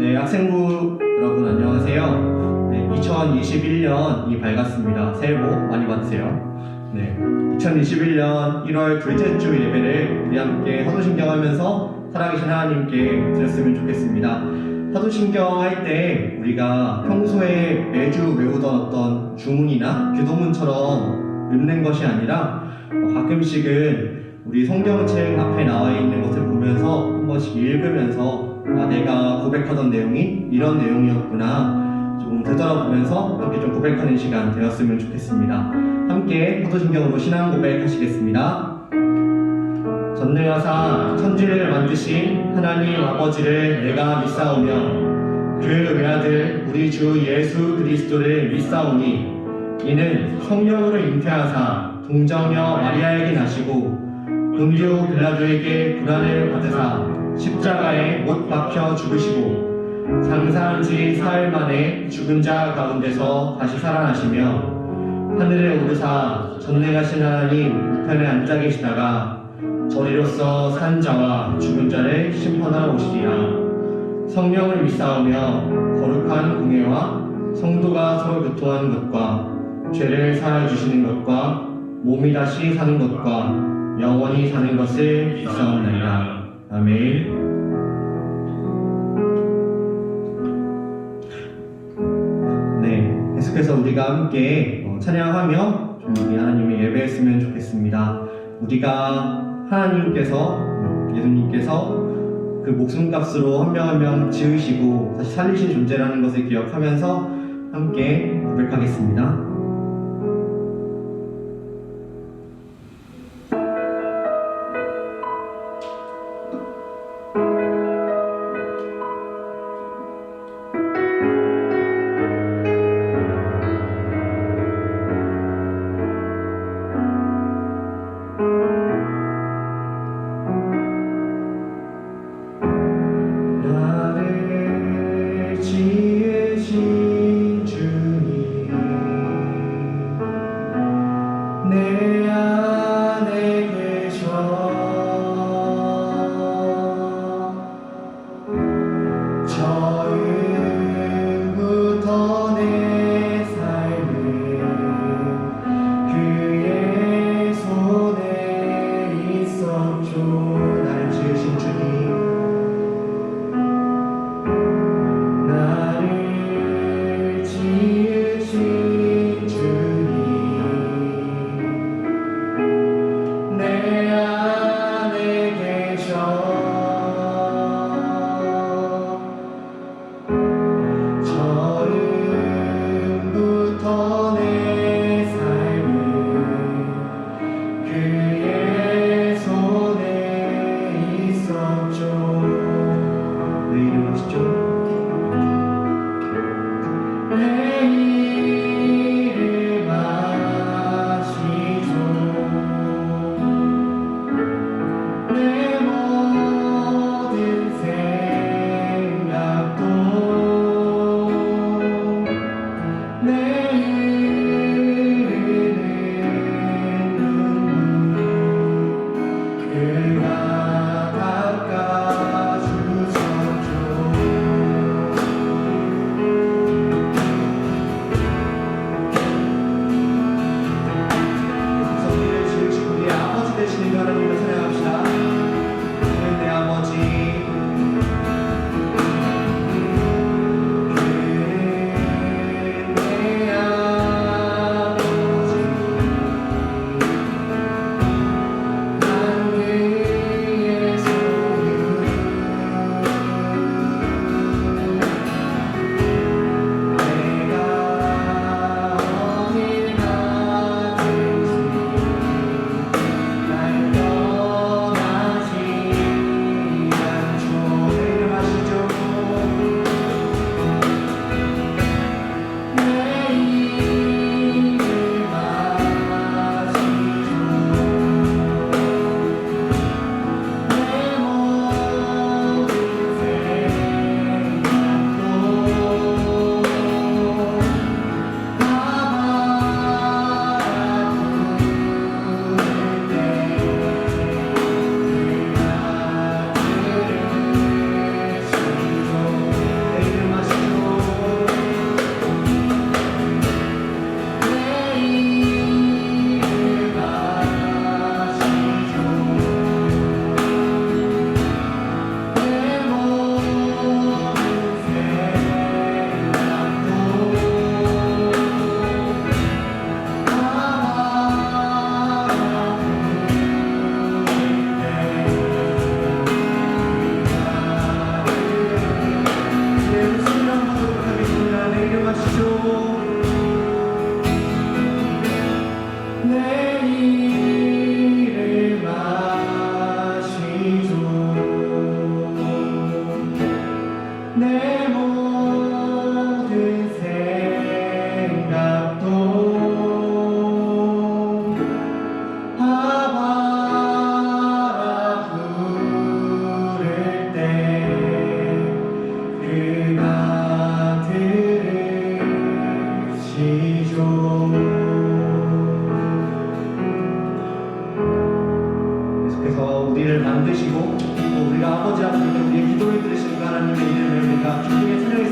네, 학생부 여러분 안녕하세요. 네, 2021년이 밝았습니다. 새해 복 많이 받으세요. 네, 2021년 1월 둘째 주 예배를 우리 함께 사도신경하면서 살아계신 하나님께 드렸으면 좋겠습니다. 사도신경 할 때 우리가 평소에 매주 외우던 어떤 주문이나 기도문처럼 읽는 것이 아니라 가끔씩은 우리 성경책 앞에 나와 있는 것을 보면서 한 번씩 읽으면서 내가 고백하던 내용이 이런 내용이었구나 좀 되돌아보면서 함께 좀 고백하는 시간 되었으면 좋겠습니다. 함께 사도신경으로 신앙 고백하시겠습니다. 전능하사 천지를 만드신 하나님 아버지를 내가 믿사오며 그 외아들 우리 주 예수 그리스도를 믿사오니 이는 성령으로 잉태하사 동정녀 마리아에게 나시고 본디오 빌라도에게 고난을 받으사 십자가에 못 박혀 죽으시고 장사한 지 사흘 만에 죽은 자 가운데서 다시 살아나시며 하늘에 오르사 전능하신 하나님 우편에 앉아 계시다가 저리로서 산 자와 죽은 자를 심판하러 오시리라. 성령을 믿사오며 거룩한 공회와 성도가 서로 교통하는 것과 죄를 사하여 주시는 것과 몸이 다시 사는 것과 영원히 사는 것을 믿사옵나이다. 아멘. 네, 계속해서 우리가 함께 찬양하며 우리 하나님의 예배했으면 좋겠습니다. 우리가 하나님께서 예수님께서 그 목숨값으로 한 명 한 명 지으시고 다시 살리신 존재라는 것을 기억하면서 함께 고백하겠습니다. 모든 생각도 아바라 부를 때 그가 들으시죠. 계속해서 우리를 만드시고 또 우리가 아버지 앞에 있는 우리의 기도를 들으시는 하나님의 이름을 우리가 기쁘게 찬양했습니다.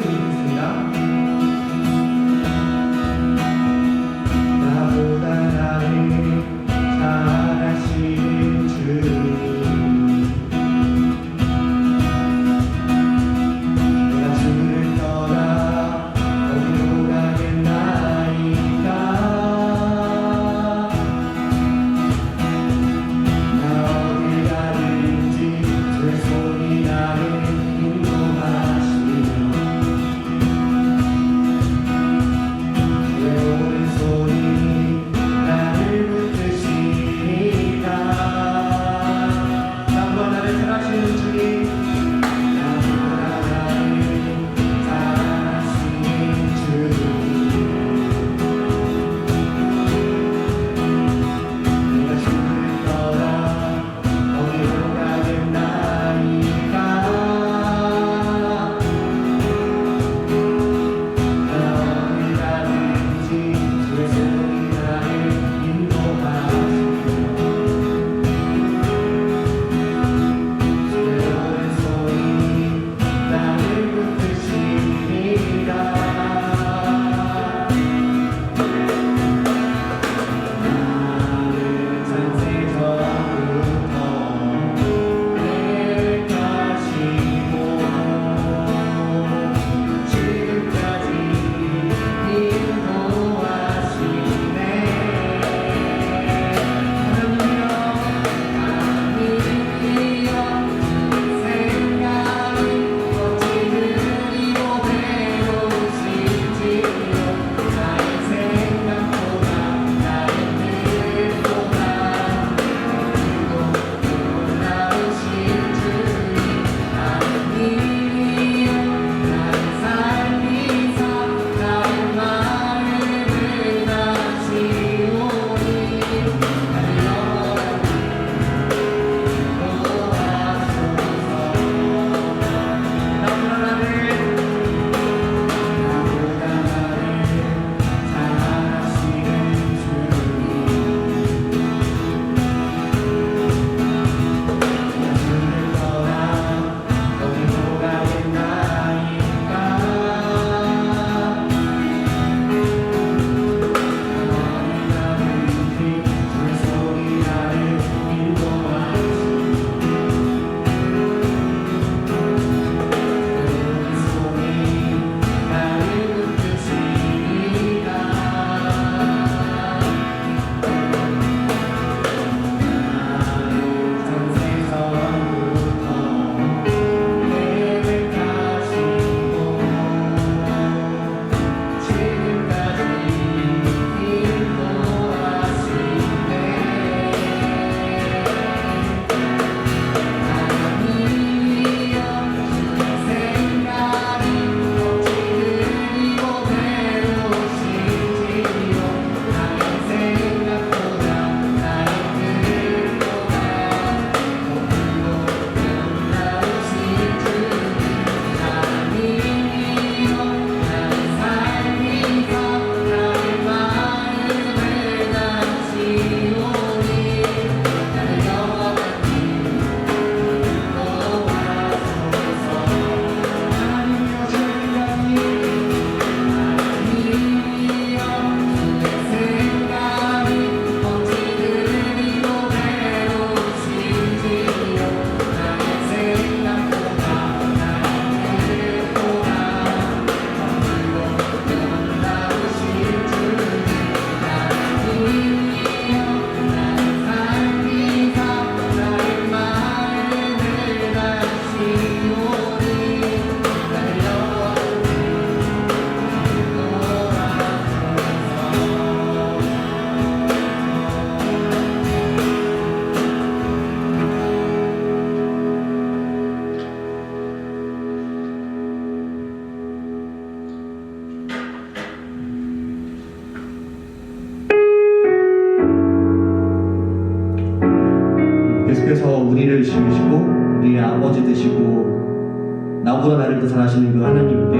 우리를 지으시고 우리의 아버지 되시고 나보다 나를 더 잘하시는 그 하나님께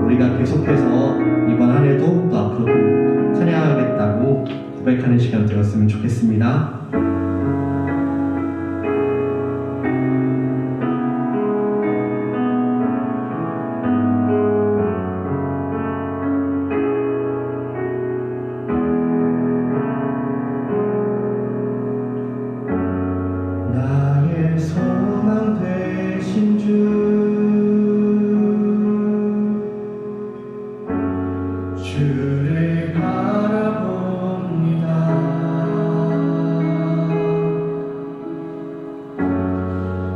우리가 계속해서 이번 한 해도 또 앞으로도 찬양하겠다고 고백하는 시간 되었으면 좋겠습니다. 나의 소망 되신 주를 바라봅니다.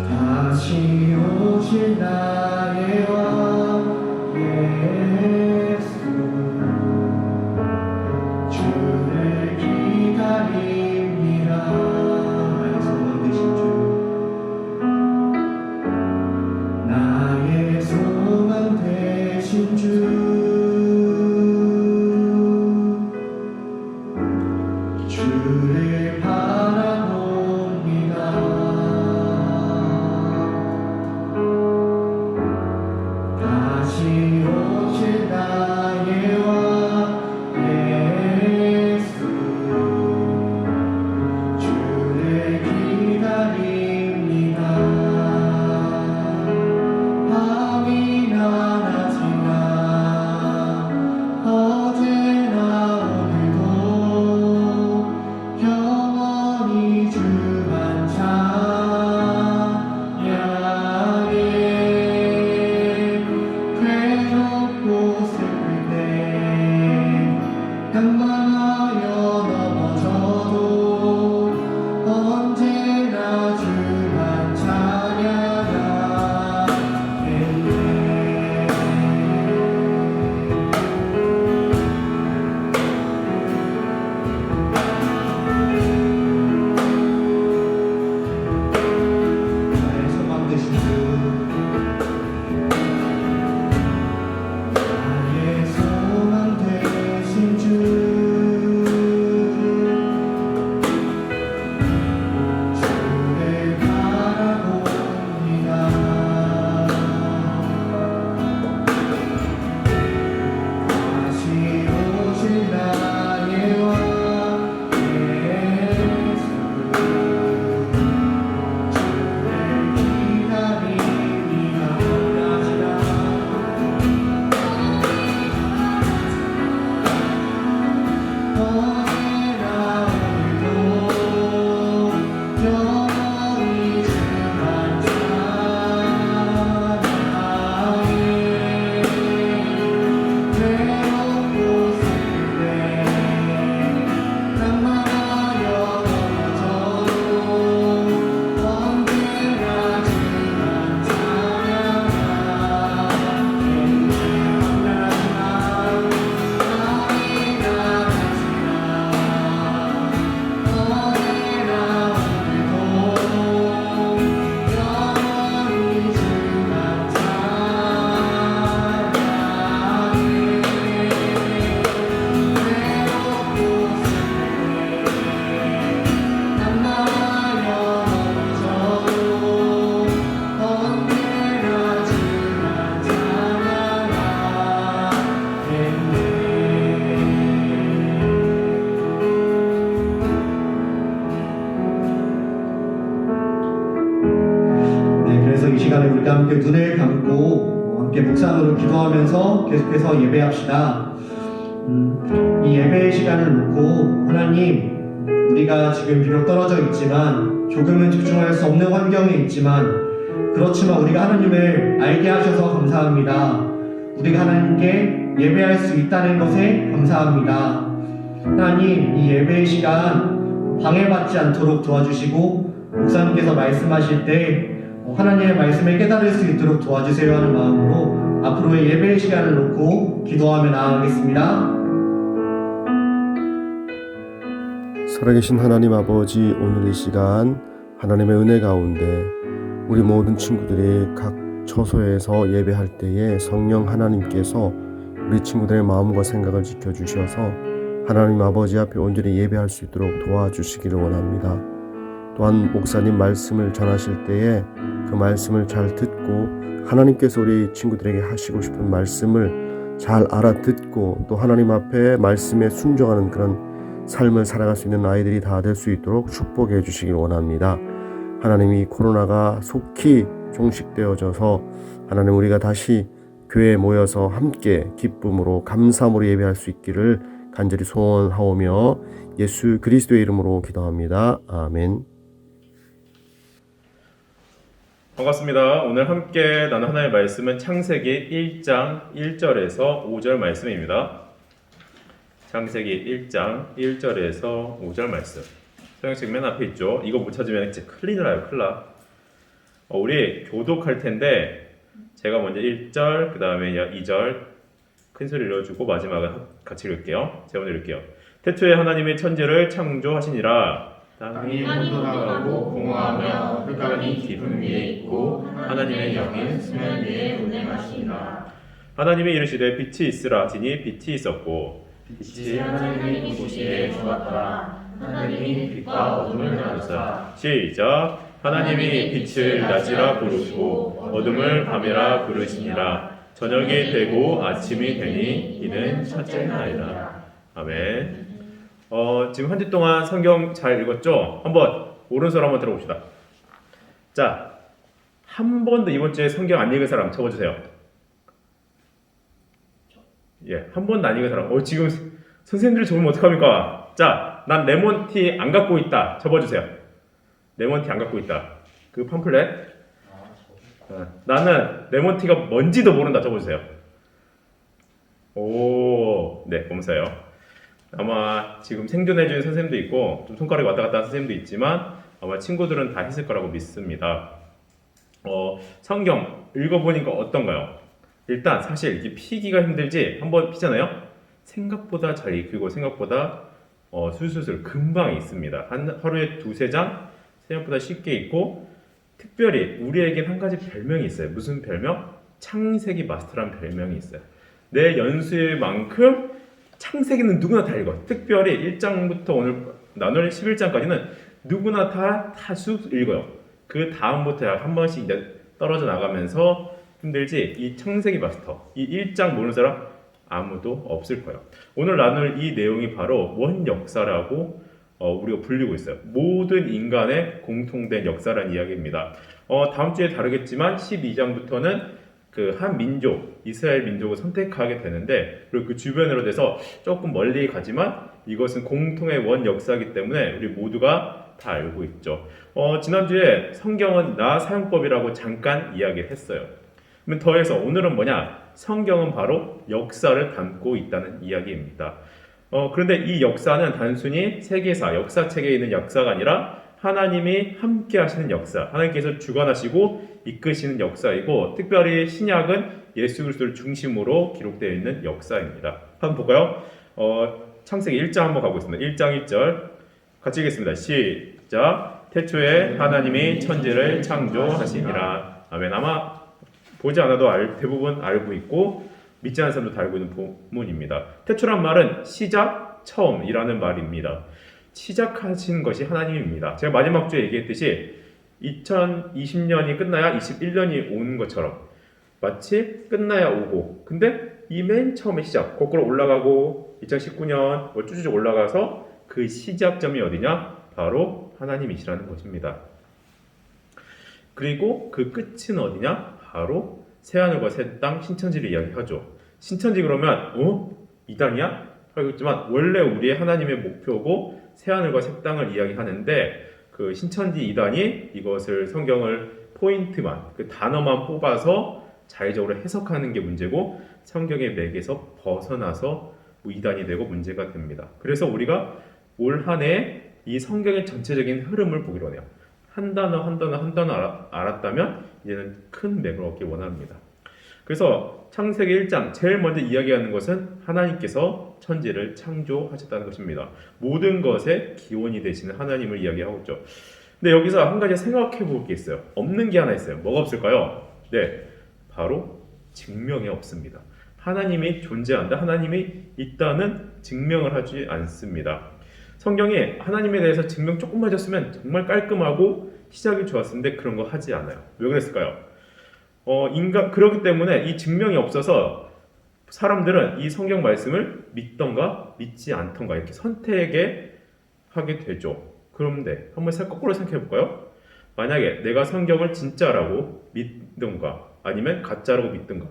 다시 오실 나의 왕 예수, 주를 기다립니다. 나의 소망 되신 주를 바라봅니다. 다시 오실 나의 왕 예수, 주를 기다립니다. 밤이나 낮이나 어제나 오늘도 영원히 주만 찬양해. 괴롭고 슬플 때 양만하여 넘어져도 언제나 주만 찬양하겠네. 나의 소망 되신 주, 나의 소망 되신 주, 주를 바라봅니다. 다시 오실 나의 왕 예수, 주를 기다립니다. 언제나 오늘도 영원히 주만 찬양해. 괴롭고 슬플 때 낭만하여 넘어져도 언제나 주만 찬양하겠네. 그래서 이 시간에 우리가 함께 눈을 감고 함께 묵상으로 기도하면서 계속해서 예배합시다. 이 예배의 시간을 놓고 하나님, 우리가 지금 비록 떨어져 있지만 조금은 집중할 수 없는 환경에 있지만 그렇지만 우리가 하나님을 알게 하셔서 감사합니다. 우리가 하나님께 예배할 수 있다는 것에 감사합니다. 하나님, 이 예배의 시간 방해받지 않도록 도와주시고 목사님께서 말씀하실 때 하나님의 말씀을 깨달을 수 있도록 도와주세요 하는 마음으로 앞으로의 예배의 시간을 놓고 기도하며 나아가겠습니다. 살아계신 하나님 아버지, 오늘 이 시간 하나님의 은혜 가운데 우리 모든 친구들이 각 처소에서 예배할 때에 성령 하나님께서 우리 친구들의 마음과 생각을 지켜주셔서 하나님 아버지 앞에 온전히 예배할 수 있도록 도와주시기를 원합니다. 또한 목사님 말씀을 전하실 때에 그 말씀을 잘 듣고 하나님께서 우리 친구들에게 하시고 싶은 말씀을 잘 알아듣고 또 하나님 앞에 말씀에 순종하는 그런 삶을 살아갈 수 있는 아이들이 다 될 수 있도록 축복해 주시길 원합니다. 하나님이 코로나가 속히 종식되어져서 하나님 우리가 다시 교회에 모여서 함께 기쁨으로 감사함으로 예배할 수 있기를 간절히 소원하오며 예수 그리스도의 이름으로 기도합니다. 아멘. 반갑습니다. 오늘 함께 나눌 하나님의 말씀은 창세기 1장 1절에서 5절 말씀입니다. 창세기 1장 1절에서 5절 말씀. 성경책 맨 앞에 있죠. 이거 못 찾으면 진짜 큰일 나요. 큰일 나. 우리 교독할 텐데 제가 먼저 1절, 그 다음에 2절 큰 소리로 주고 마지막은 같이 읽을게요. 제가 먼저 읽을게요. 태초에 하나님의 천지를 창조하시니라. 땅이 혼돈하고 공허하며 흑암이 깊은 위에 있고 하나님의 영이 수면 위에 운행하시니라. 하나님이 이르시되 빛이 있으라 하시니 빛이 있었고 빛이 하나님이 보시기에 좋았더라. 하나님이 빛과 어둠을 나누사. 시작. 하나님이 빛을 낮이라 부르시고 어둠을 밤이라 부르시니라. 저녁이 되고 아침이 되니 이는 첫째 날이라. 아멘. 지금 한 주 동안 성경 잘 읽었죠? 한번 오른손 한번 들어봅시다. 자, 한 번도 이번 주에 성경 안 읽은 사람 접어주세요. 예, 한 번도 안 읽은 사람. 지금 선생님들 접으면 어떡합니까? 자, 난 레몬티 안 갖고 있다. 접어주세요. 레몬티 안 갖고 있다. 그 팜플렛. 나는 레몬티가 뭔지도 모른다. 접어주세요. 오, 네, 검사요. 아마 지금 생존해주는 선생님도 있고 좀 손가락이 왔다 갔다 하는 선생님도 있지만 아마 친구들은 다 했을 거라고 믿습니다. 성경 읽어보니까 어떤가요? 일단 사실 이게 피기가 힘들지 한번 피잖아요? 생각보다 잘 읽히고 생각보다 술술술 금방 읽습니다. 하루에 2-3장 생각보다 쉽게 읽고 특별히 우리에겐 한 가지 별명이 있어요. 무슨 별명? 창세기 마스터라는 별명이 있어요. 내 연수만큼 창세기는 누구나 다 읽어. 특별히 1장부터 오늘 나눌 11장까지는 누구나 다 쑥 읽어요. 그 다음부터 약 한 번씩 이제 떨어져 나가면서 힘들지 이 창세기 마스터, 이 1장 모르는 사람 아무도 없을 거예요. 오늘 나눌 이 내용이 바로 원역사라고 우리가 불리고 있어요. 모든 인간의 공통된 역사라는 이야기입니다. 다음 주에 다르겠지만 12장부터는 그 한 민족, 이스라엘 민족을 선택하게 되는데 그리고 그 주변으로 돼서 조금 멀리 가지만 이것은 공통의 원 역사이기 때문에 우리 모두가 다 알고 있죠. 지난주에 성경은 나 사용법이라고 잠깐 이야기를 했어요. 그러면 더해서 오늘은 뭐냐? 성경은 바로 역사를 담고 있다는 이야기입니다. 그런데 이 역사는 단순히 세계사, 역사책에 있는 역사가 아니라 하나님이 함께 하시는 역사, 하나님께서 주관하시고 이끄시는 역사이고 특별히 신약은 예수 그리스도를 중심으로 기록되어 있는 역사입니다. 한번 볼까요? 창세기 1장 한번 가보겠습니다. 1장 1절 같이 읽겠습니다. 시작. 태초에 하나님이 천지를 창조하시니라. 아멘. 아마 보지 않아도 대부분 알고 있고 믿지 않는 사람도 다 알고 있는 본문입니다. 태초란 말은 시작, 처음이라는 말입니다. 시작하신 것이 하나님입니다. 제가 마지막 주에 얘기했듯이 2020년이 끝나야 21년이 오는 것처럼 마치 끝나야 오고 근데 이 맨 처음의 시작 거꾸로 올라가고 2019년 쭉쭉 올라가서 그 시작점이 어디냐? 바로 하나님이시라는 것입니다. 그리고 그 끝은 어디냐? 바로 새하늘과 새 땅 신천지를 이야기하죠. 신천지 그러면 이단이야? 하겠지만 원래 우리의 하나님의 목표고 새하늘과 새 땅을 이야기하는데 그 신천지 이단이 이것을 성경을 포인트만 그 단어만 뽑아서 자의적으로 해석하는 게 문제고 성경의 맥에서 벗어나서 이단이 되고 문제가 됩니다. 그래서 우리가 올 한 해 이 성경의 전체적인 흐름을 보기로 해요. 한 단어 한 단어 알았다면 이제는 큰 맥을 얻기 원합니다. 그래서 창세기 1장 제일 먼저 이야기하는 것은 하나님께서 천지를 창조하셨다는 것입니다. 모든 것의 기원이 되시는 하나님을 이야기하고 있죠. 근데 여기서 한 가지 생각해 볼 게 있어요. 없는 게 하나 있어요. 뭐가 없을까요? 네, 바로 증명이 없습니다. 하나님이 존재한다, 하나님이 있다는 증명을 하지 않습니다. 성경이 하나님에 대해서 증명 조금만 해줬으면 정말 깔끔하고 시작이 좋았는데 그런 거 하지 않아요. 왜 그랬을까요? 그렇기 때문에 이 증명이 없어서 사람들은 이 성경 말씀을 믿던가 믿지 않던가 이렇게 선택에 하게 되죠. 그런데 한번 거꾸로 생각해 볼까요? 만약에 내가 성경을 진짜라고 믿든가 아니면 가짜라고 믿든가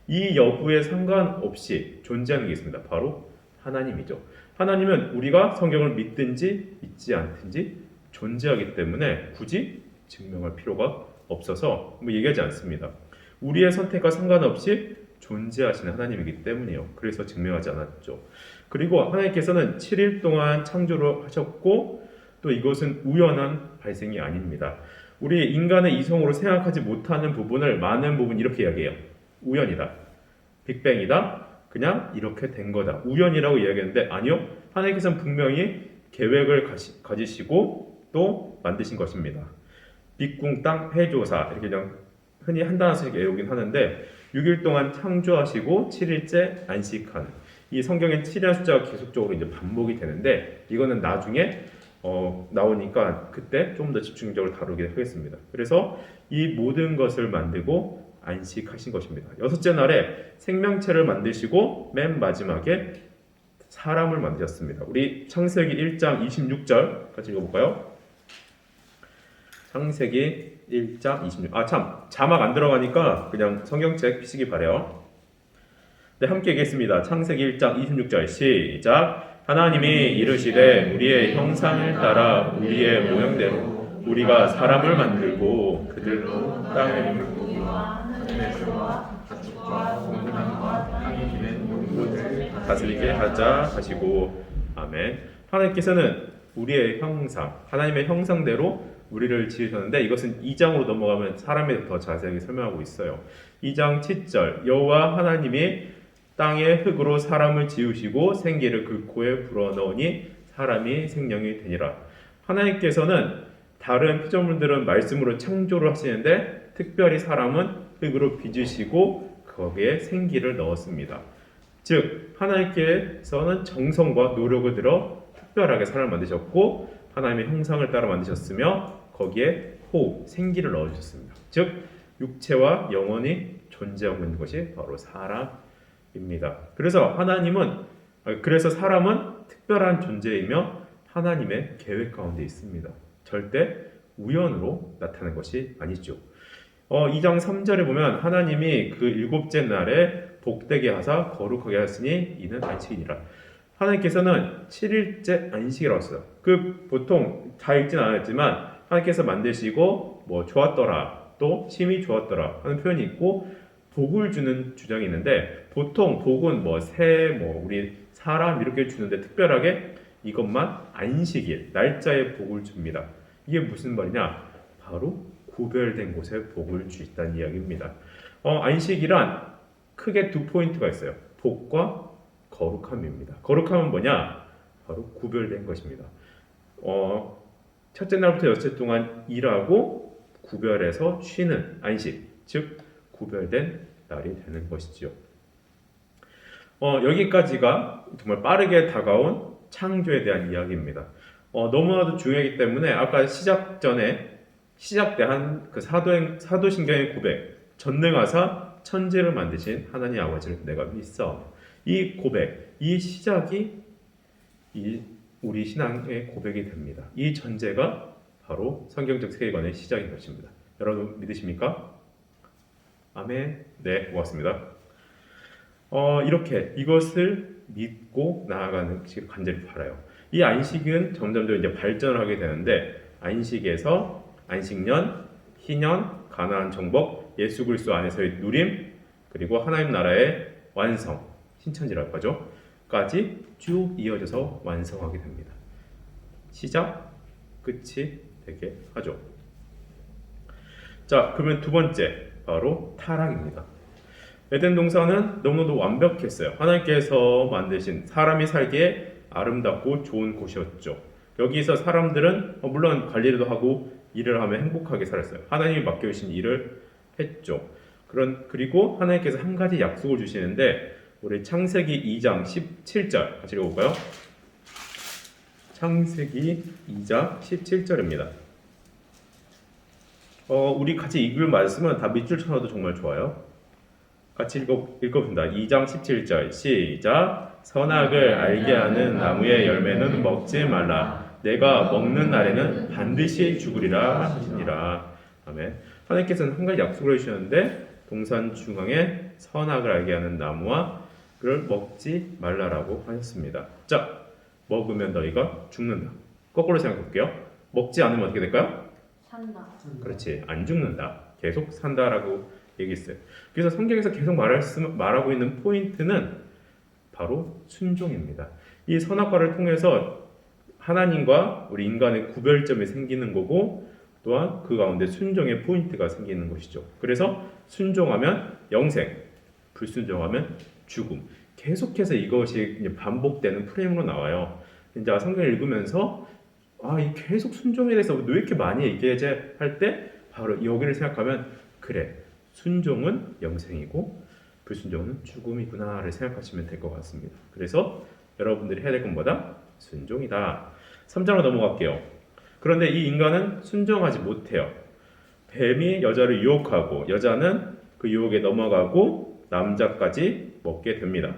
이 여부에 상관없이 존재하는 게 있습니다. 바로 하나님이죠. 하나님은 우리가 성경을 믿든지 믿지 않든지 존재하기 때문에 굳이 증명할 필요가 없어서 얘기하지 않습니다. 우리의 선택과 상관없이 존재하시는 하나님이기 때문이에요. 그래서 증명하지 않았죠. 그리고 하나님께서는 7일 동안 창조를 하셨고 또 이것은 우연한 발생이 아닙니다. 우리 인간의 이성으로 생각하지 못하는 부분을 많은 부분 이렇게 이야기해요. 우연이다. 빅뱅이다. 그냥 이렇게 된 거다. 우연이라고 이야기했는데 아니요. 하나님께서는 분명히 계획을 가지시고 또 만드신 것입니다. 빛궁 땅 해조사 이렇게 그냥 흔히 한 단어씩 외우긴 하는데 6일 동안 창조하시고 7일째 안식하는 이 성경엔 7이라는 숫자가 계속적으로 이제 반복이 되는데 이거는 나중에 나오니까 그때 좀 더 집중적으로 다루게 하겠습니다. 그래서 이 모든 것을 만들고 안식하신 것입니다. 여섯째 날에 생명체를 만드시고 맨 마지막에 사람을 만드셨습니다. 우리 창세기 1장 26절 같이 읽어볼까요? 창세기 1장 26. 자막 안 들어가니까 그냥 성경책 피시기 바래요. 네, 함께 읽겠습니다. 창세기 1장 26절 시작. 하나님이 이르시되 우리의 형상을 따라 우리의 모형대로 우리가 사람을 만들고 그들로 땅을 다스리게 하자 하시고 아멘. 하나님께서는 우리의 형상, 하나님의 형상대로 우리를 지으셨는데 이것은 2장으로 넘어가면 사람에 대해 더 자세하게 설명하고 있어요. 2장 7절 여호와 하나님이 땅의 흙으로 사람을 지으시고 생기를 그 코에 불어넣으니 사람이 생명이 되니라. 하나님께서는 다른 피조물들은 말씀으로 창조를 하시는데 특별히 사람은 흙으로 빚으시고 거기에 생기를 넣었습니다. 즉 하나님께서는 정성과 노력을 들여 특별하게 사람을 만드셨고 하나님의 형상을 따라 만드셨으며 거기에 호흡, 생기를 넣어주셨습니다. 즉 육체와 영혼이 존재하고 있는 것이 바로 사람입니다. 그래서 사람은 특별한 존재이며 하나님의 계획 가운데 있습니다. 절대 우연으로 나타난 것이 아니죠. 2장 3절에 보면 하나님이 그 일곱째 날에 복되게 하사 거룩하게 하시니 이는 안식이니라. 하나님께서는 7일째 안식이라고 했어요. 보통 다 읽진 않았지만 하나님께서 만드시고 좋았더라 또 심히 좋았더라 하는 표현이 있고 복을 주는 주장이 있는데 보통 복은 새, 우리 사람 이렇게 주는데 특별하게 이것만 안식일, 날짜에 복을 줍니다. 이게 무슨 말이냐? 바로 구별된 곳에 복을 주시다는 이야기입니다. 안식이란 크게 두 포인트가 있어요. 복과 거룩함입니다. 거룩함은 뭐냐? 바로 구별된 것입니다. 첫째 날부터 여섯째 동안 일하고 구별해서 쉬는 안식, 즉 구별된 날이 되는 것이지요. 여기까지가 정말 빠르게 다가온 창조에 대한 이야기입니다. 너무나도 중요하기 때문에 아까 시작된 그 사도신경의 고백, 전능하사 천지를 만드신 하나님 아버지를 내가 믿사오며 이 고백, 이 시작이 우리 신앙의 고백이 됩니다. 이 전제가 바로 성경적 세계관의 시작인 것입니다. 여러분 믿으십니까? 아멘. 네, 고맙습니다. 이렇게 이것을 믿고 나아가는 것을 간절히 바라요. 이 안식은 점점 이제 발전을 하게 되는데 안식에서 안식년, 희년, 가나안 정복, 예수 그리스도 안에서의 누림, 그리고 하나님 나라의 완성, 신천지라고 하죠. 까지 쭉 이어져서 완성하게 됩니다. 시작, 끝이 되게 하죠. 자, 그러면 두 번째 바로 타락입니다. 에덴 동산은 너무나도 완벽했어요. 하나님께서 만드신 사람이 살기에 아름답고 좋은 곳이었죠. 여기서 사람들은 물론 관리도 하고 일을 하며 행복하게 살았어요. 하나님이 맡겨주신 일을 했죠. 그리고 하나님께서 한 가지 약속을 주시는데 우리 창세기 2장 17절 같이 읽어볼까요? 창세기 2장 17절입니다. 우리 같이 읽을 말씀은 다 밑줄 쳐놔도 정말 좋아요. 같이 읽어봅니다. 2장 17절 시작. 선악을 알게 하는 나무의 열매는 먹지 말라. 내가 먹는 날에는 반드시 죽으리라 하시니라. 아멘. 하나님께서는 한 가지 약속을 해주셨는데 동산 중앙에 선악을 알게 하는 나무와 그를 먹지 말라라고 하셨습니다. 자, 먹으면 너희가 죽는다. 거꾸로 생각해 볼게요. 먹지 않으면 어떻게 될까요? 산다. 그렇지, 안 죽는다. 계속 산다라고 얘기했어요. 그래서 성경에서 계속 말하고 있는 포인트는 바로 순종입니다. 이 선악과를 통해서 하나님과 우리 인간의 구별점이 생기는 거고 또한 그 가운데 순종의 포인트가 생기는 것이죠. 그래서 순종하면 영생, 불순종하면 죽음. 계속해서 이것이 이제 반복되는 프레임으로 나와요. 이제 성경을 읽으면서 이 계속 순종에 대해서 왜 이렇게 많이 얘기하지 할 때 바로 여기를 생각하면 그래, 순종은 영생이고 불순종은 죽음이구나를 생각하시면 될 것 같습니다. 그래서 여러분들이 해야 될 건 뭐다? 순종이다. 3장으로 넘어갈게요. 그런데 이 인간은 순종하지 못해요. 뱀이 여자를 유혹하고 여자는 그 유혹에 넘어가고 남자까지 먹게 됩니다.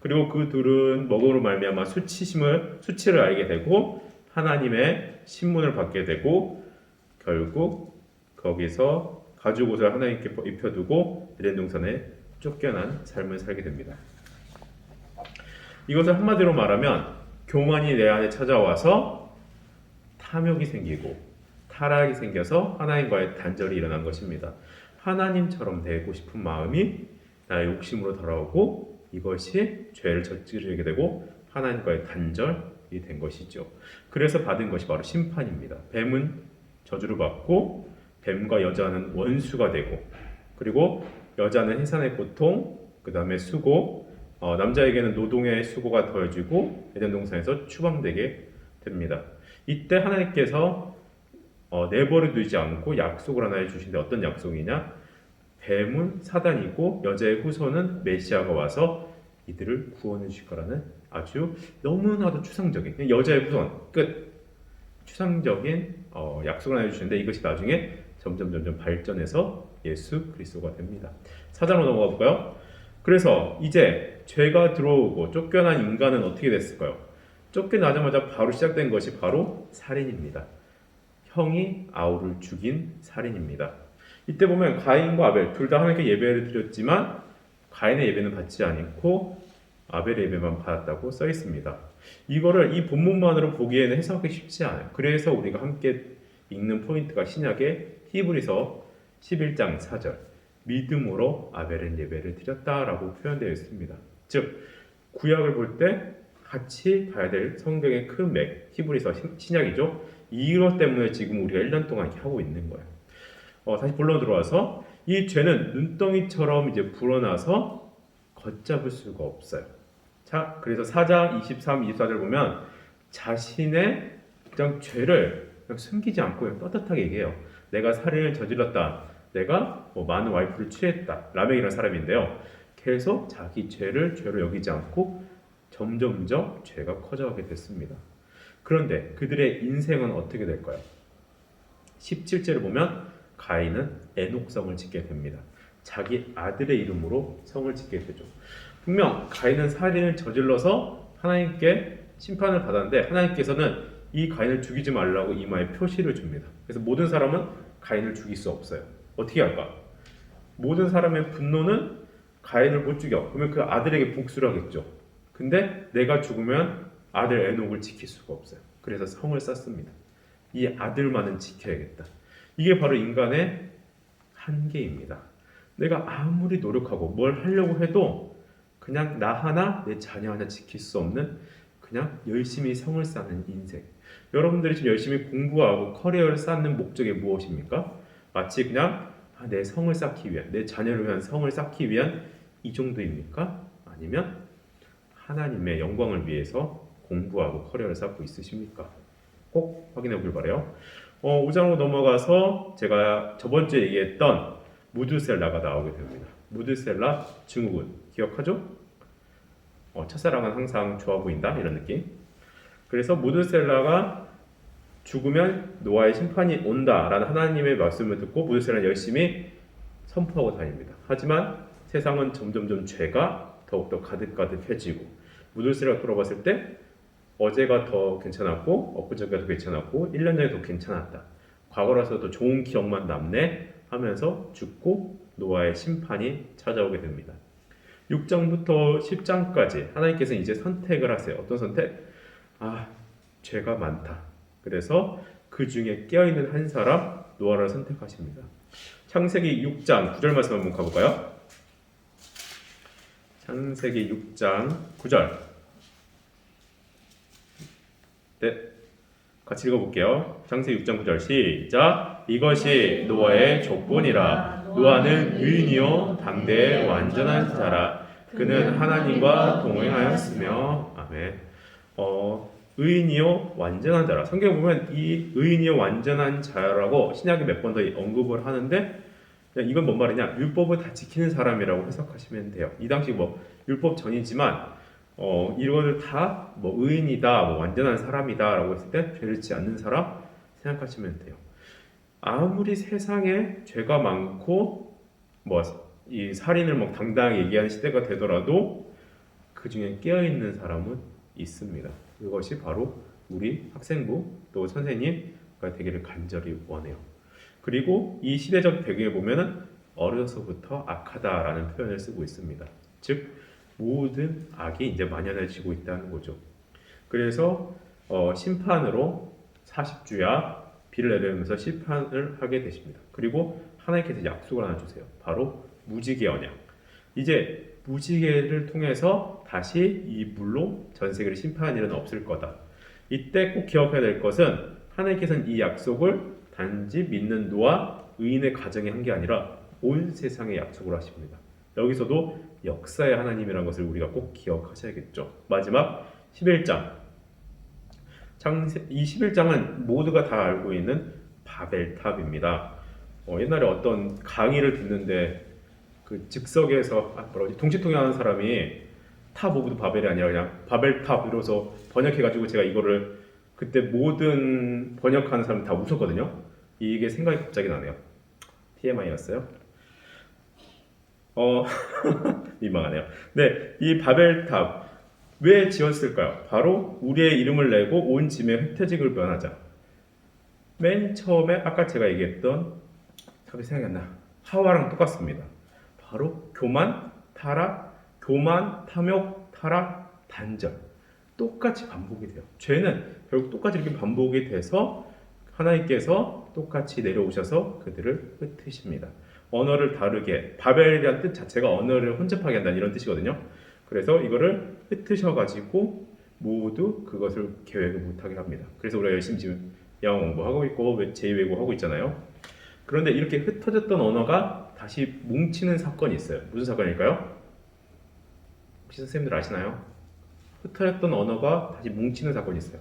그리고 그 둘은 먹음으로 말미암아 수치를 알게 되고 하나님의 신문을 받게 되고 결국 거기서 가죽 옷을 하나님께 입혀두고 에덴 동산에 쫓겨난 삶을 살게 됩니다. 이것을 한마디로 말하면 교만이 내 안에 찾아와서 탐욕이 생기고 타락이 생겨서 하나님과의 단절이 일어난 것입니다. 하나님처럼 되고 싶은 마음이 나의 욕심으로 돌아오고 이것이 죄를 저지르게 되고 하나님과의 단절이 된 것이죠. 그래서 받은 것이 바로 심판입니다. 뱀은 저주를 받고 뱀과 여자는 원수가 되고 그리고 여자는 해산의 고통, 그 다음에 수고, 남자에게는 노동의 수고가 더해지고 에덴 동산에서 추방되게 됩니다. 이때 하나님께서 내버려 두지 않고 약속을 하나 해주신데 어떤 약속이냐? 뱀은 사단이고 여자의 후손은 메시아가 와서 이들을 구원해 주실 거라는 아주 너무나도 추상적인 여자의 후손 끝 추상적인 약속을 하나 해주시는데 이것이 나중에 점점 발전해서 예수 그리스도가 됩니다. 4장으로 넘어가 볼까요? 그래서 이제 죄가 들어오고 쫓겨난 인간은 어떻게 됐을까요? 쫓겨나자마자 바로 시작된 것이 바로 살인입니다. 형이 아우를 죽인 살인입니다. 이때 보면 가인과 아벨 둘 다 하나님께 예배를 드렸지만 가인의 예배는 받지 않고 아벨의 예배만 받았다고 써 있습니다. 이거를 이 본문만으로 보기에는 해석하기 쉽지 않아요. 그래서 우리가 함께 읽는 포인트가 신약의 히브리서 11장 4절 믿음으로 아벨은 예배를 드렸다라고 표현되어 있습니다. 즉 구약을 볼 때 같이 봐야 될 성경의 큰 맥 히브리서 신약이죠. 이것 때문에 지금 우리가 1년 동안 이렇게 하고 있는 거예요. 다시 본론 들어와서 이 죄는 눈덩이처럼 이제 불어나서 걷잡을 수가 없어요. 자, 그래서 4장 23, 24절 보면 자신의 그냥 죄를 그냥 숨기지 않고 떳떳하게 얘기해요. 내가 살인을 저질렀다. 내가 많은 와이프를 취했다. 라멕이라는 사람인데요. 계속 자기 죄를 죄로 여기지 않고 점점점 죄가 커져가게 됐습니다. 그런데 그들의 인생은 어떻게 될까요? 17절을 보면 가인은 에녹성을 짓게 됩니다. 자기 아들의 이름으로 성을 짓게 되죠. 분명 가인은 살인을 저질러서 하나님께 심판을 받았는데 하나님께서는 이 가인을 죽이지 말라고 이마에 표시를 줍니다. 그래서 모든 사람은 가인을 죽일 수 없어요. 어떻게 할까? 모든 사람의 분노는 가인을 못 죽여. 그러면 그 아들에게 복수를 하겠죠. 근데 내가 죽으면 아들 에녹을 지킬 수가 없어요. 그래서 성을 쌓습니다. 이 아들만은 지켜야겠다. 이게 바로 인간의 한계입니다. 내가 아무리 노력하고 뭘 하려고 해도 그냥 나 하나, 내 자녀 하나 지킬 수 없는 그냥 열심히 성을 쌓는 인생. 여러분들이 지금 열심히 공부하고 커리어를 쌓는 목적이 무엇입니까? 마치 그냥 내 성을 쌓기 위한, 내 자녀를 위한 성을 쌓기 위한 이 정도입니까? 아니면 하나님의 영광을 위해서 공부하고 커리어를 쌓고 있으십니까? 꼭 확인해 보길 바라요. 5장으로 넘어가서 제가 저번 주에 얘기했던 무드셀라가 나오게 됩니다. 무드셀라 증후군 기억하죠? 첫사랑은 항상 좋아 보인다 이런 느낌. 그래서 무드셀라가 죽으면 노아의 심판이 온다라는 하나님의 말씀을 듣고 무드셀라는 열심히 선포하고 다닙니다. 하지만 세상은 점점점 죄가 더욱더 가득가득해지고 무드셀라가 돌아봤을 때 어제가 더 괜찮았고 엊그제가 더 괜찮았고 1년 전에 더 괜찮았다. 과거라서도 좋은 기억만 남네 하면서 죽고 노아의 심판이 찾아오게 됩니다. 6장부터 10장까지 하나님께서 이제 선택을 하세요. 어떤 선택? 죄가 많다. 그래서 그 중에 깨어있는 한 사람 노아를 선택하십니다. 창세기 6장 9절 말씀 한번 가볼까요? 창세기 6장 9절. 네, 같이 읽어볼게요. 창세기 6장 9절 시작. 이것이 노아의 족본이라. 노아는 의인이요 당대의 완전한 자라. 그는 하나님과 동행하였으며. 아멘. 의인이요 완전한 자라. 성경에 보면 이 의인이요 완전한 자라고 신약에 몇 번 더 언급을 하는데 이건 뭔 말이냐? 율법을 다 지키는 사람이라고 해석하시면 돼요. 이 당시 뭐 율법 전이지만 이거를 다 뭐 의인이다, 뭐 완전한 사람이다라고 했을 때 죄를 짓지 않는 사람 생각하시면 돼요. 아무리 세상에 죄가 많고 뭐 이 살인을 막 당당하게 얘기하는 시대가 되더라도 그 중에 깨어 있는 사람은 있습니다. 그것이 바로 우리 학생부 또 선생님가 되기를 간절히 원해요. 그리고 이 시대적 배경에 보면은 어려서부터 악하다라는 표현을 쓰고 있습니다. 즉 모든 악이 이제 만연해지고 있다는 거죠. 그래서 심판으로 40주야 비를 내리면서 심판을 하게 되십니다. 그리고 하나님께서 약속을 하나 주세요. 바로 무지개 언약. 이제 무지개를 통해서 다시 이 물로 전 세계를 심판하는 일은 없을 거다. 이때 꼭 기억해야 될 것은 하나님께서는 이 약속을 단지 믿는 노아 의인의 가정에 한 게 아니라 온 세상에 약속을 하십니다. 여기서도 역사의 하나님이라는 것을 우리가 꼭 기억하셔야겠죠. 마지막 11장. 이 11장은 모두가 다 알고 있는 바벨탑입니다. 옛날에 어떤 강의를 듣는데 그 즉석에서 동시통역하는 사람이 탑 오브 바벨이 아니라 그냥 바벨탑 이러면서 번역해가지고 제가 이거를 그때 모든 번역하는 사람 다 웃었거든요. 이게 생각이 갑자기 나네요. TMI였어요. 민망하네요. 네, 이 바벨탑 왜 지었을까요? 바로 우리의 이름을 내고 온 짐의 획태직을 면하자. 맨 처음에 아까 제가 얘기했던 답이 생각이 안 나. 하와랑 똑같습니다. 바로 교만, 타락, 교만, 탐욕, 타락, 단절. 똑같이 반복이 돼요. 죄는 결국 똑같이 이렇게 반복이 돼서 하나님께서 똑같이 내려오셔서 그들을 흩으십니다. 언어를 다르게, 바벨이라는 뜻 자체가 언어를 혼잡하게 한다는 이런 뜻이거든요. 그래서 이거를 흩으셔가지고 모두 그것을 계획을 못하게 합니다. 그래서 우리가 열심히 지금 영어 공부하고 있고 제2외국어 하고 있잖아요. 그런데 이렇게 흩어졌던 언어가 다시 뭉치는 사건이 있어요. 무슨 사건일까요? 혹시 선생님들 아시나요? 흩어졌던 언어가 다시 뭉치는 사건이 있어요.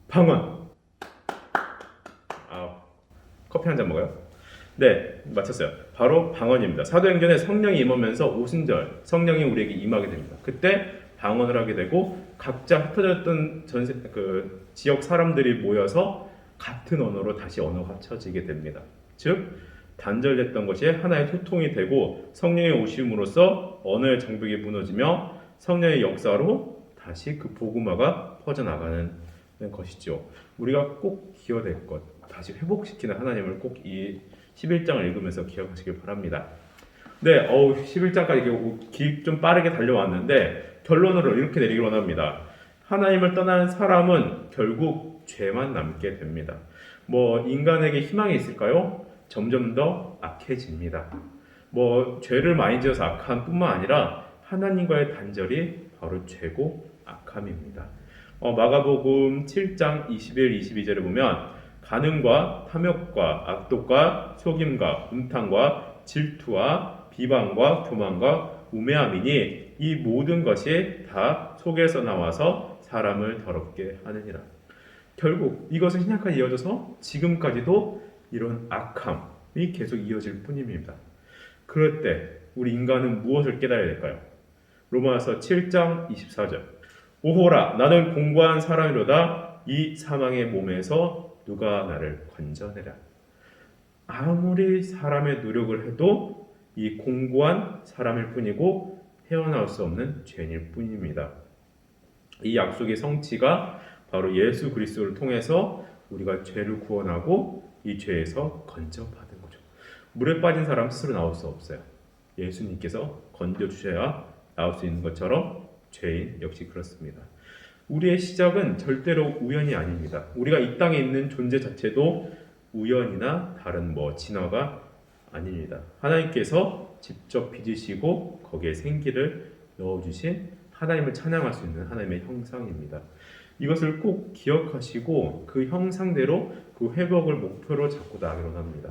방언. 커피 한 잔 먹어요? 네, 맞췄어요. 바로 방언입니다. 사도행전에 성령이 임하면서 오순절 성령이 우리에게 임하게 됩니다. 그때 방언을 하게 되고 각자 흩어졌던 지역 사람들이 모여서 같은 언어로 다시 언어가 합쳐지게 됩니다. 즉 단절됐던 것이 하나의 소통이 되고 성령의 오심으로써 언어의 장벽이 무너지며 성령의 역사로 다시 그 복음화가 퍼져나가는 것이죠. 우리가 꼭 기억해야 될 것, 다시 회복시키는 하나님을 꼭 이 11장을 읽으면서 기억하시길 바랍니다. 네, 11장까지 좀 빠르게 달려왔는데 결론으로 이렇게 내리길 원합니다. 하나님을 떠난 사람은 결국 죄만 남게 됩니다. 인간에게 희망이 있을까요? 점점 더 악해집니다. 죄를 많이 지어서 악한 뿐만 아니라 하나님과의 단절이 바로 죄고 악함입니다. 마가복음 7장 21, 22절을 보면 간음과 탐욕과 악독과 속임과 음탕과 질투와 비방과 교만과 우매함이니 이 모든 것이 다 속에서 나와서 사람을 더럽게 하느니라. 결국 이것은 신약까지 이어져서 지금까지도 이런 악함이 계속 이어질 뿐입니다. 그럴 때 우리 인간은 무엇을 깨달아야 될까요? 로마서 7장 24절. 오호라 나는 공고한 사람이로다 이 사망의 몸에서 누가 나를 건져내랴. 아무리 사람의 노력을 해도 이 공고한 사람일 뿐이고 헤어나올 수 없는 죄인일 뿐입니다. 이 약속의 성취가 바로 예수 그리스도를 통해서 우리가 죄를 구원하고 이 죄에서 건져받은 거죠. 물에 빠진 사람 스스로 나올 수 없어요. 예수님께서 건져주셔야 나올 수 있는 것처럼 죄인 역시 그렇습니다. 우리의 시작은 절대로 우연이 아닙니다. 우리가 이 땅에 있는 존재 자체도 우연이나 다른 진화가 아닙니다. 하나님께서 직접 빚으시고 거기에 생기를 넣어주신 하나님을 찬양할 수 있는 하나님의 형상입니다. 이것을 꼭 기억하시고 그 형상대로 그 회복을 목표로 잡고 나가기로 합니다.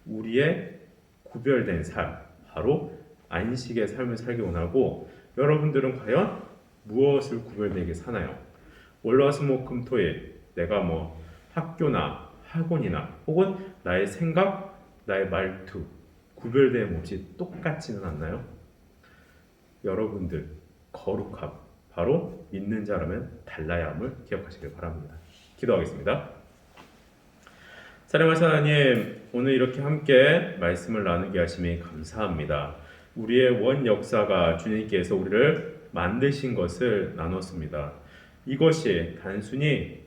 우리의 구별된 삶, 바로 안식의 삶을 살기 원하고 여러분들은 과연 무엇을 구별되게 사나요? 월화수목금토일 내가 학교나 학원이나 혹은 나의 생각, 나의 말투 구별됨 없이 똑같지는 않나요? 여러분들 거룩함 바로 믿는 자라면 달라야 함을 기억하시길 바랍니다. 기도하겠습니다. 사랑하는 하나님, 오늘 이렇게 함께 말씀을 나누게 하심이 감사합니다. 우리의 원 역사가 주님께서 우리를 만드신 것을 나눴습니다. 이것이 단순히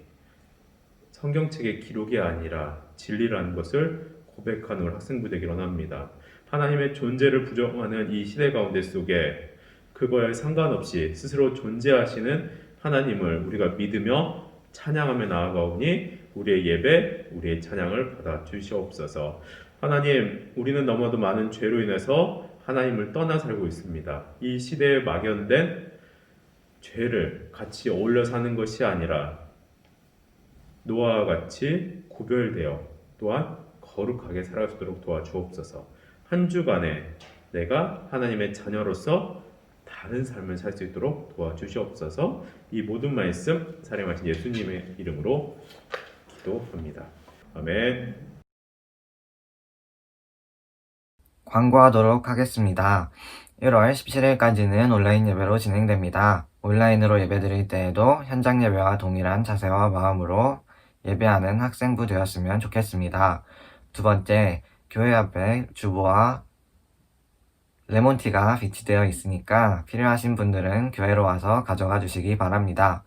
성경책의 기록이 아니라 진리라는 것을 고백하는 학생부 되기를 원합니다. 하나님의 존재를 부정하는 이 시대 가운데 속에 그거에 상관없이 스스로 존재하시는 하나님을 우리가 믿으며 찬양하며 나아가오니 우리의 예배, 우리의 찬양을 받아 주시옵소서. 하나님, 우리는 너무도 많은 죄로 인해서 하나님을 떠나 살고 있습니다. 이 시대에 막연된 죄를 같이 어울려 사는 것이 아니라 노아와 같이 구별되어 또한 거룩하게 살아가도록 도와주옵소서. 한 주간에 내가 하나님의 자녀로서 다른 삶을 살 수 있도록 도와주시옵소서. 이 모든 말씀 사랑하신 예수님의 이름으로 기도합니다. 아멘. 광고하도록 하겠습니다. 1월 17일까지는 온라인 예배로 진행됩니다. 온라인으로 예배드릴 때에도 현장 예배와 동일한 자세와 마음으로 예배하는 학생부 되었으면 좋겠습니다. 두 번째, 교회 앞에 주보와 레몬티가 비치되어 있으니까 필요하신 분들은 교회로 와서 가져가 주시기 바랍니다.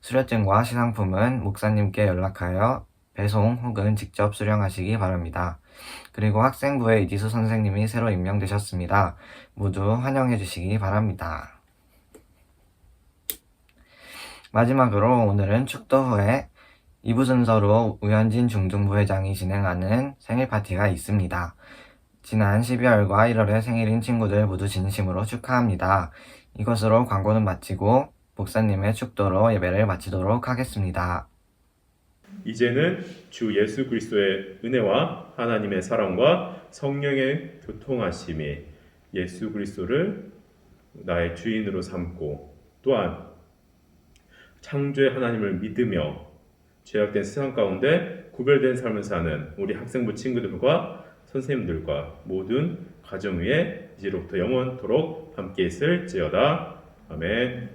수료증과 시상품은 목사님께 연락하여 배송 혹은 직접 수령하시기 바랍니다. 그리고 학생부에 이지수 선생님이 새로 임명되셨습니다. 모두 환영해 주시기 바랍니다. 마지막으로 오늘은 축도 후에 2부 순서로 우현진 중등부회장이 진행하는 생일 파티가 있습니다. 지난 12월과 1월에 생일인 친구들 모두 진심으로 축하합니다. 이것으로 광고는 마치고 목사님의 축도로 예배를 마치도록 하겠습니다. 이제는 주 예수 그리스도의 은혜와 하나님의 사랑과 성령의 교통하심이 예수 그리스도를 나의 주인으로 삼고 또한 창조의 하나님을 믿으며 죄악된 세상 가운데 구별된 삶을 사는 우리 학생부 친구들과 선생님들과 모든 가정 위에 이제로부터 영원토록 함께 있을지어다. 아멘.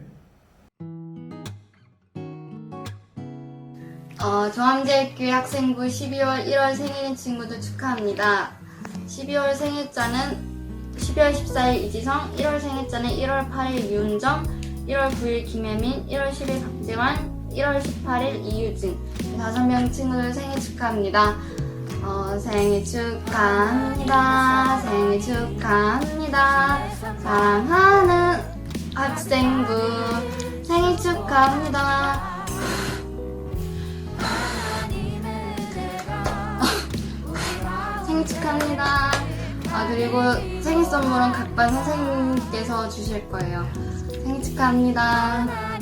조항제교회 학생부 12월 1월 생일인 친구들 축하합니다. 12월 생일자는 12월 14일 이지성, 1월 생일자는 1월 8일 유은정, 1월 9일 김혜민, 1월 10일 박재환, 1월 18일 이유진 5명 친구들 생일 축하합니다. 생일 축하합니다. 생일 축하합니다. 사랑하는 학생부 생일 축하합니다. 생일 축하합니다. 그리고 생일 선물은 각반 선생님께서 주실 거예요. 생일 축하합니다.